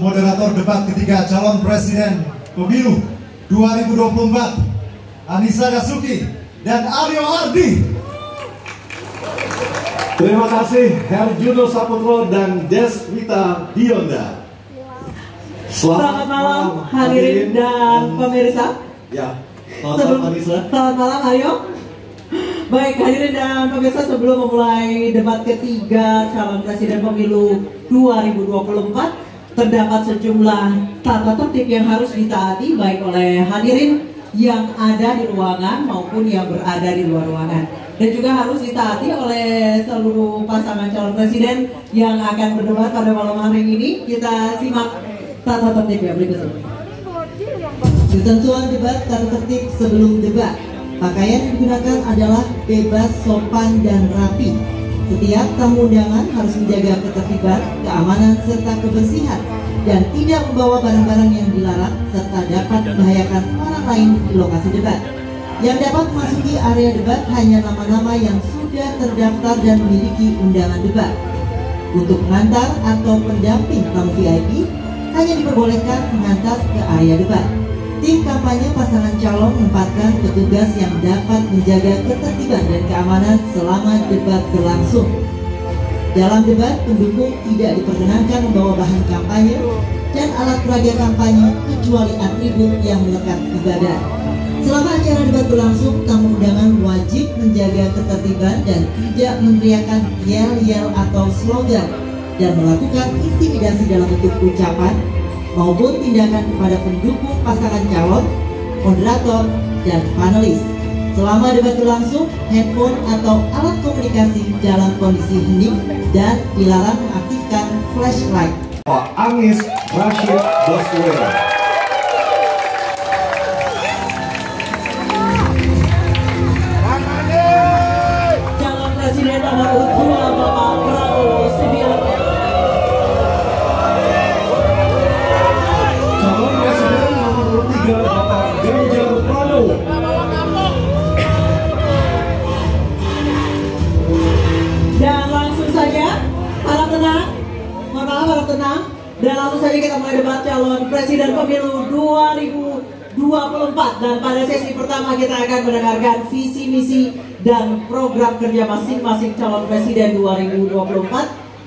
moderator debat ketiga calon presiden pemilu 2024 Anissa Gasuki dan Aryo Ardi. Terima kasih Herjuno Saputro dan Deswita Dionda. Selamat malam hadirin dan pemirsa. Ya, selamat Anissa. Selamat malam Aryo. Baik hadirin dan pemirsa, sebelum memulai debat ketiga calon presiden pemilu 2024, terdapat sejumlah tata tertib yang harus ditaati baik oleh hadirin yang ada di ruangan maupun yang berada di luar ruangan, dan juga harus ditaati oleh seluruh pasangan calon presiden yang akan berdebat pada malam hari ini. Kita simak tata tertib yang berikut ini. Ketentuan debat tata tertib sebelum debat. Pakaian yang digunakan adalah bebas, sopan, dan rapi. Setiap tamu undangan harus menjaga ketertiban, keamanan, serta kebersihan, dan tidak membawa barang-barang yang dilarang serta dapat membahayakan orang lain di lokasi debat. Yang dapat memasuki area debat hanya nama-nama yang sudah terdaftar dan memiliki undangan debat. Untuk pengantar atau pendamping tamu VIP hanya diperbolehkan mengantar ke area debat. Tim kampanye pasangan calon menempatkan petugas yang dapat menjaga ketertiban dan keamanan selama debat berlangsung. Dalam debat, pendukung tidak diperkenankan membawa bahan kampanye dan alat peraga kampanye kecuali atribut yang melekat di badan. Selama acara debat berlangsung, tamu undangan wajib menjaga ketertiban dan tidak meneriakkan yel-yel atau slogan dan melakukan intimidasi dalam bentuk ucapan maupun tindakan kepada pendukung pasangan calon, moderator, dan panelis. Selama debat berlangsung, handphone atau alat komunikasi dalam kondisi hening dan dilarang mengaktifkan flashlight. Pak Anies Rashid Baswedan. Calon presiden nomor urut 2 Bapak Prabowo Subianto. Calon presiden nomor urut 3 Bapak Ganjar Pranowo. Dan langsung saja, harap tenang. Mohon maaf, harap tenang. Dan langsung saja kita mulai debat calon presiden pemilu 2024. Dan pada sesi pertama kita akan mendengarkan visi misi dan program kerja masing-masing calon presiden 2024.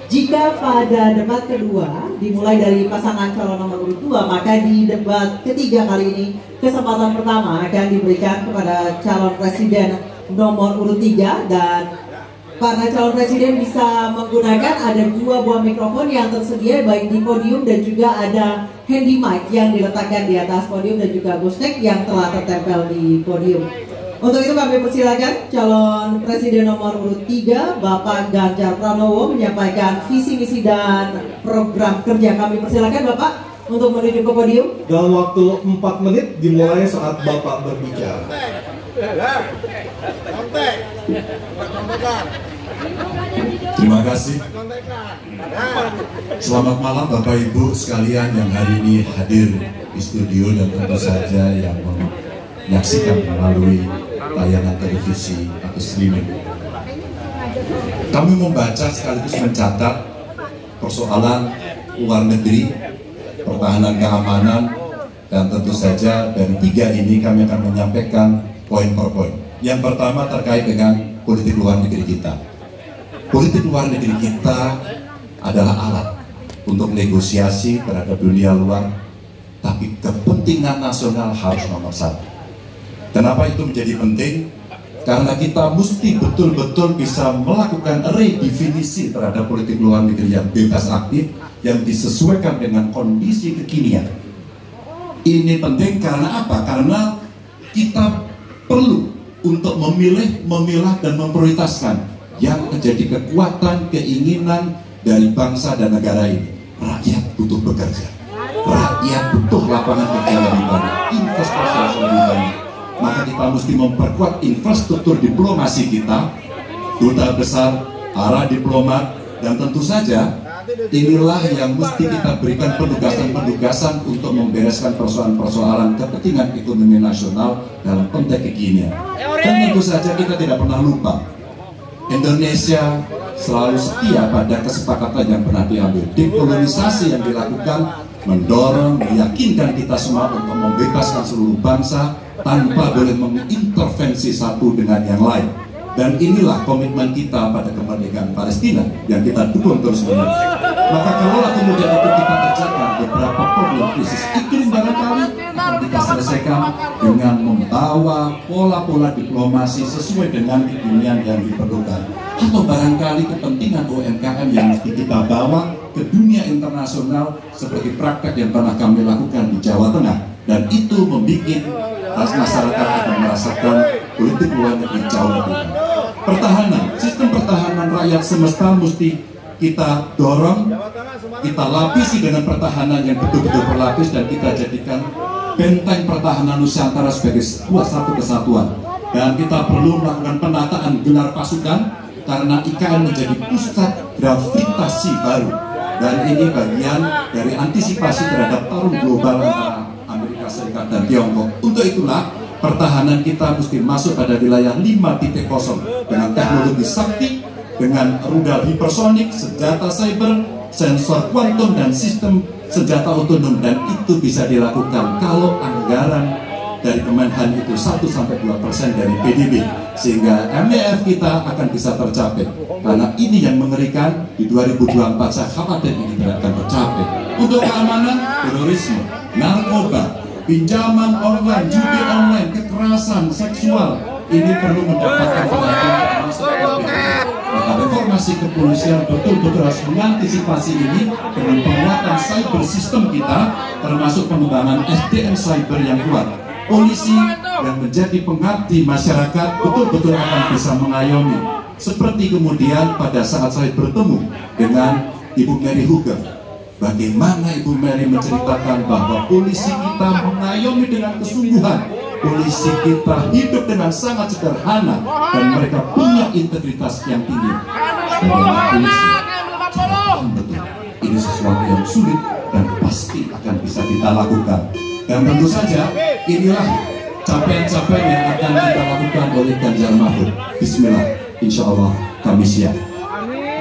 Jika pada debat kedua dimulai dari pasangan calon nomor urut 2, maka di debat ketiga kali ini kesempatan pertama akan diberikan kepada calon presiden nomor urut 3, dan para calon presiden bisa menggunakan ada 2 buah mikrofon yang tersedia baik di podium dan juga ada handy mic yang diletakkan di atas podium dan juga boostek yang telah tertempel di podium. Untuk itu kami persilakan calon presiden nomor urut 3 Bapak Ganjar Pranowo menyampaikan visi misi dan program kerja. Kami persilakan Bapak untuk menuju ke podium. Dalam waktu 4 menit dimulai saat Bapak berbicara. Terima kasih. Selamat malam Bapak Ibu sekalian yang hari ini hadir di studio dan tentu saja yang menyaksikan melalui tayangan televisi atau streaming. Kami membaca sekaligus mencatat persoalan luar negeri, pertahanan keamanan, dan tentu saja dari 3 ini kami akan menyampaikan poin per poin. Yang pertama terkait dengan politik luar negeri kita. Politik luar negeri kita adalah alat untuk negosiasi terhadap dunia luar, tapi kepentingan nasional harus nomor 1. Kenapa itu menjadi penting? Karena kita mesti betul-betul bisa melakukan redefinisi terhadap politik luar negeri yang bebas aktif, yang disesuaikan dengan kondisi kekinian. Ini penting karena apa? Karena kita perlu untuk memilih, memilah, dan memprioritaskan yang menjadi kekuatan, keinginan dari bangsa dan negara ini. Rakyat butuh bekerja, rakyat butuh lapangan kerja lebih banyak, investasi yang lebih banyak. Maka kita mesti memperkuat infrastruktur diplomasi kita, duta besar, para diplomat, dan tentu saja inilah yang mesti kita berikan penugasan-penugasan untuk membereskan persoalan-persoalan kepentingan ekonomi nasional dalam konteks kekinian. Dan tentu saja kita tidak pernah lupa, Indonesia selalu setia pada kesepakatan yang pernah diambil. Dekolonisasi yang dilakukan mendorong, meyakinkan kita semua untuk membebaskan seluruh bangsa tanpa boleh mengintervensi satu dengan yang lain. Dan inilah komitmen kita pada kemerdekaan Palestina yang kita dukung terus-menerus. Maka kalaulah kemudian itu kita kerjakan, beberapa problem krisis iklim barangkali akan kita selesaikan dengan membawa pola-pola diplomasi sesuai dengan kekinian yang diperlukan. Atau barangkali kepentingan UMKM yang mesti kita bawa ke dunia internasional seperti praktek yang pernah kami lakukan di Jawa Tengah. Dan itu membuat masyarakat akan merasakan politik luar negeri jauh lebih baik. Pertahanan, sistem pertahanan rakyat semesta mesti kita dorong, kita lapisi dengan pertahanan yang betul-betul berlapis dan kita jadikan benteng pertahanan Nusantara sebagai satu kesatuan. Dan kita perlu melakukan penataan gelar pasukan karena IKN menjadi pusat gravitasi baru. Dan ini bagian dari antisipasi terhadap tarung global antara Amerika Serikat dan Tiongkok. Untuk itulah pertahanan kita mesti masuk pada wilayah 5.0 dengan teknologi sakti, dengan rudal hipersonik, senjata cyber, sensor kuantum dan sistem senjata otonom. Dan itu bisa dilakukan kalau anggaran dari Kemenhan itu 1-2% dari PDB, sehingga MEF kita akan bisa tercapai. Karena ini yang mengerikan di 2024, saya khawatir ini tidak akan tercapai. Untuk keamanan, terorisme, narkoba, pinjaman online, judi online, kekerasan seksual, ini perlu mendapatkan perhatian termasuk LPG. Maka reformasi kepolisian betul-betul harus mengantisipasi ini dengan penguatan cyber system kita, termasuk pengembangan SDM cyber yang kuat. Polisi yang menjadi pengabdi masyarakat betul-betul akan bisa mengayomi. Seperti kemudian pada saat saya bertemu dengan Ibu Mary Huger, bagaimana Ibu Mary menceritakan bahwa polisi kita mengayomi dengan kesungguhan, polisi kita hidup dengan sangat sederhana, dan mereka punya integritas yang tinggi. Bagaimana polisi? Betul, ini sesuatu yang sulit dan pasti akan bisa kita lakukan. Dan tentu saja inilah capaian-capaian yang akan kita lakukan oleh Ganjar Mahfud. Bismillah, insya Allah kami siap.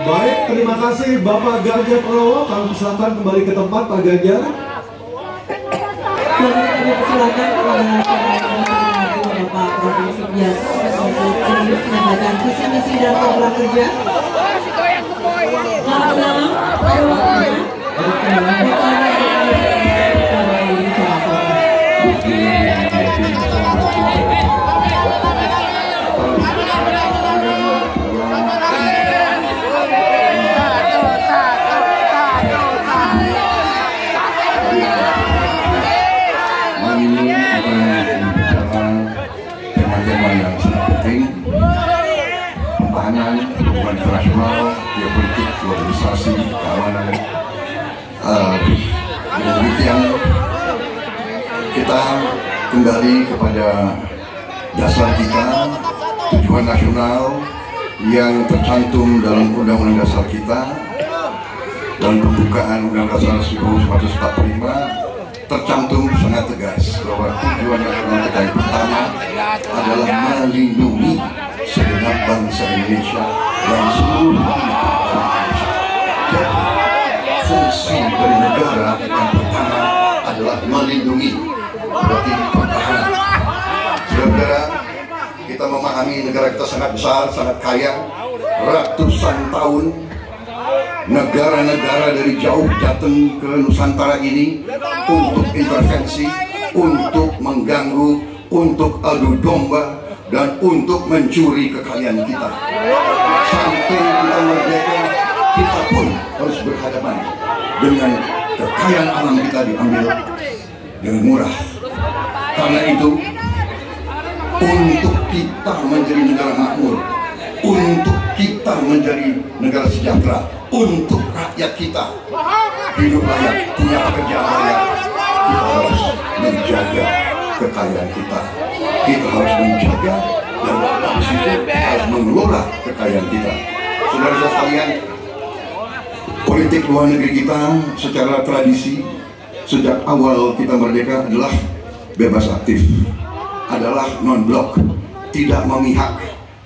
Baik, terima kasih Bapak Ganjar Pranowo. Kami persilakan kembali ke tempat Pak Ganjar. Kami persilakan kepada Bapak Prabowo Subianto untuk menyampaikan visi misi dan program kerja. Pertahanan, hubungan internasional, geopolitik, globalisasi, keamanan. Dengan demikian kita kembali kepada dasar kita, tujuan nasional yang tercantum dalam Undang-Undang Dasar kita dan pembukaan Undang-Undang Dasar 1945 tercantum sangat tegas bahwa tujuan nasional kita yang pertama adalah melindungi segenap bangsa Indonesia dan seluruh Indonesia. Jadi, fungsi dari negara yang pertama adalah melindungi, berarti pertahanan. Saudara-saudara, kita memahami negara kita sangat besar, sangat kaya, ratusan tahun negara-negara dari jauh datang ke Nusantara ini untuk intervensi, untuk mengganggu, untuk adu domba, dan untuk mencuri kekayaan kita. Sampai kita merdeka, kita pun harus berhadapan dengan kekayaan alam kita diambil dengan murah. Karena itu, untuk kita menjadi negara makmur, untuk kita menjadi negara sejahtera, untuk rakyat kita hidup layak, punya pekerjaan layak, kita harus menjaga kekayaan kita. Kita harus menjaga dan habis itu harus mengelola kekayaan kita. Saudara-saudara sekalian, politik luar negeri kita secara tradisi sejak awal kita merdeka adalah bebas aktif, adalah non-blok, tidak memihak,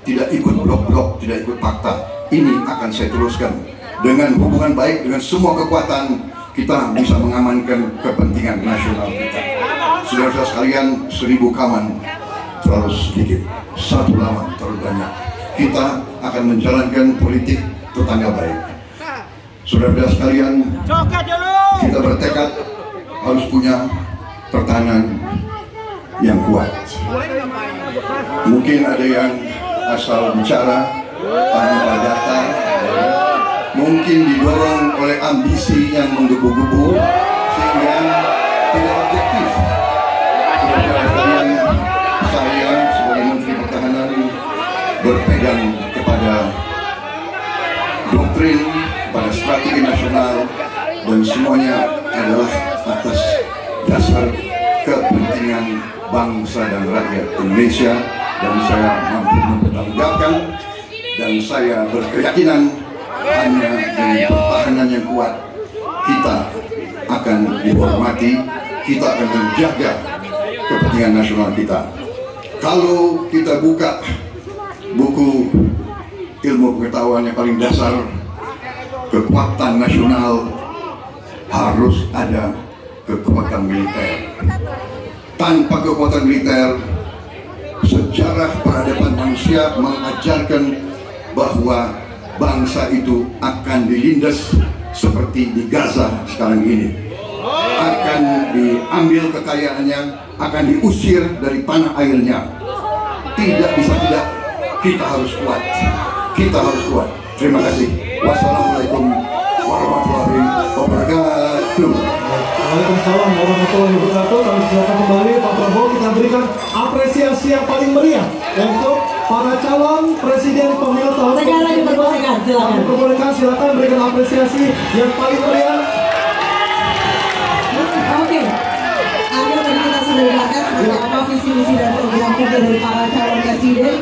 tidak ikut blok-blok, tidak ikut fakta. Ini akan saya teruskan dengan hubungan baik dengan semua kekuatan. kita bisa mengamankan kepentingan nasional kita. Saudara-saudara sekalian, 1000 kawan terlalu sedikit, 1 lawan terlalu banyak. Kita akan menjalankan politik tetangga baik. Saudara-saudara sekalian, kita bertekad harus punya pertahanan yang kuat. Mungkin ada yang asal bicara tanpa data, mungkin didorong oleh ambisi yang menggebu-gebu sehingga tidak objektif. Saudara-saudara sekalian, saya sebagai Menteri Pertahanan berpegang kepada doktrin, pada strategi nasional, dan semuanya adalah atas dasar kepentingan bangsa dan rakyat Indonesia, dan saya mampu mempertanggungjawabkan, dan saya berkeyakinan hanya dengan pertahanan yang kuat kita akan dihormati, kita akan menjaga kepentingan nasional kita. Kalau kita buka buku ilmu pengetahuan yang paling dasar, kekuatan nasional harus ada kekuatan militer. Tanpa kekuatan militer, sejarah peradaban manusia mengajarkan bahwa bangsa itu akan dilindas seperti di Gaza sekarang ini. Akan diambil kekayaannya, akan diusir dari tanah airnya. Tidak bisa tidak, kita harus kuat. Kita harus kuat. Terima kasih. Wassalamualaikum warahmatullahi wabarakatuh. Waalaikumsalam warahmatullahi wabarakatuh. Kami silakan kembali Pak Prabowo, kita berikan apresiasi yang paling meriah untuk para calon presiden pemilu tahun 2024. Kami perbolehkan, silakan berikan apresiasi yang paling meriah. Oke, akhirnya tadi kita sudah dengarkan seperti apa visi misi dan program kerja dari para calon presiden.